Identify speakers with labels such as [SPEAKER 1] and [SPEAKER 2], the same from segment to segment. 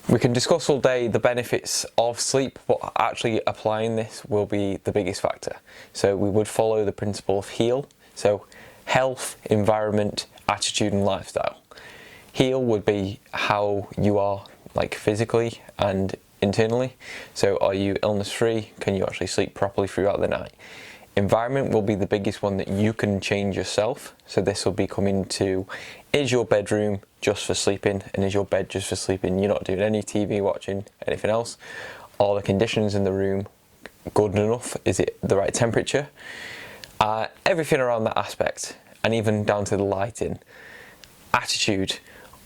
[SPEAKER 1] We can discuss all day the benefits of sleep, but actually applying this will be the biggest factor. So we would follow the principle of HEAL. So health, environment, attitude and lifestyle. HEAL would be how you are like physically and internally. So are you illness free? Can you actually sleep properly throughout the night? Environment will be the biggest one that you can change yourself. So this will be coming to, is your bedroom just for sleeping, and is your bed just for sleeping? You're not doing any TV watching, anything else? Are the conditions in the room good enough? Is it the right temperature? Everything around that aspect, and even down to the lighting. Attitude.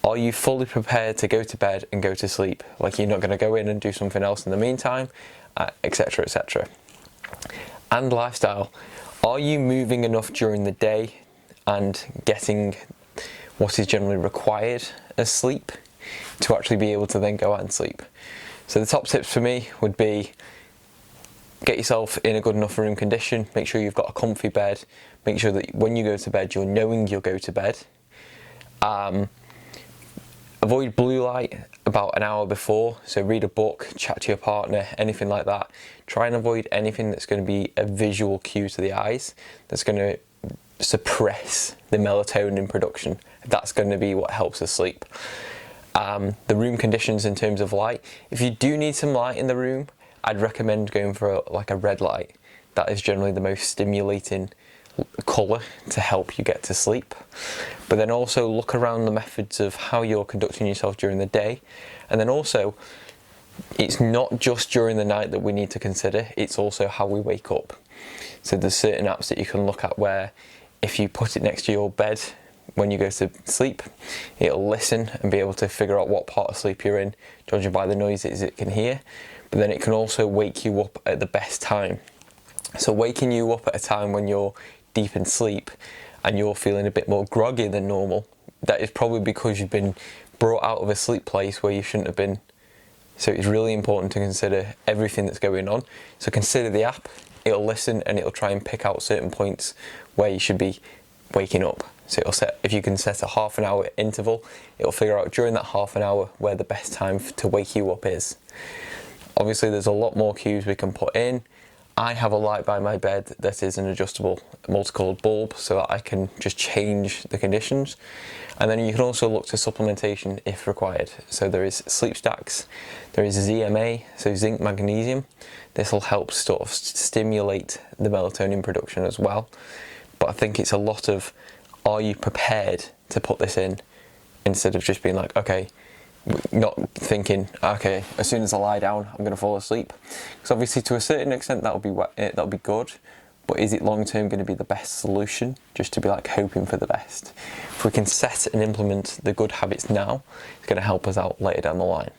[SPEAKER 1] Are you fully prepared to go to bed and go to sleep? Like you're not going to go in and do something else in the meantime, etc, etc. And lifestyle. Are you moving enough during the day and getting what is generally required as sleep to actually be able to then go out and sleep? So the top tips for me would be get yourself in a good enough room condition, make sure you've got a comfy bed, make sure that when you go to bed you're knowing you'll go to bed. Avoid blue light about an hour before, so read a book, chat to your partner, anything like that. Try and avoid anything that's going to be a visual cue to the eyes, that's going to suppress the melatonin production. That's going to be what helps us sleep. The room conditions in terms of light. If you do need some light in the room, I'd recommend going for like a red light. That is generally the most stimulating colour to help you get to sleep. But then also look around the methods of how you're conducting yourself during the day, and then also it's not just during the night that we need to consider, it's also how we wake up. So there's certain apps that you can look at where if you put it next to your bed when you go to sleep, it'll listen and be able to figure out what part of sleep you're in, judging by the noises it can hear. But then it can also wake you up at the best time. So waking you up at a time when you're deep in sleep and you're feeling a bit more groggy than normal, that is probably because you've been brought out of a sleep place where you shouldn't have been. So it's really important to consider everything that's going on. So consider the app, it'll listen and it'll try and pick out certain points where you should be waking up. So it'll set, if you can set a half an hour interval, it'll figure out during that half an hour where the best time to wake you up is. Obviously there's a lot more cues we can put in. I have a light by my bed that is an adjustable multicoloured bulb so that I can just change the conditions. And then you can also look to supplementation if required. So there is sleep stacks, there is ZMA, so zinc magnesium. This will help sort of stimulate the melatonin production as well. But I think it's a lot of, are you prepared to put this in, instead of just being like, okay, not thinking, okay, as soon as I lie down, I'm going to fall asleep. Because obviously to a certain extent that'll be good, but is it long term going to be the best solution, just to be like hoping for the best? If we can set and implement the good habits now, it's going to help us out later down the line.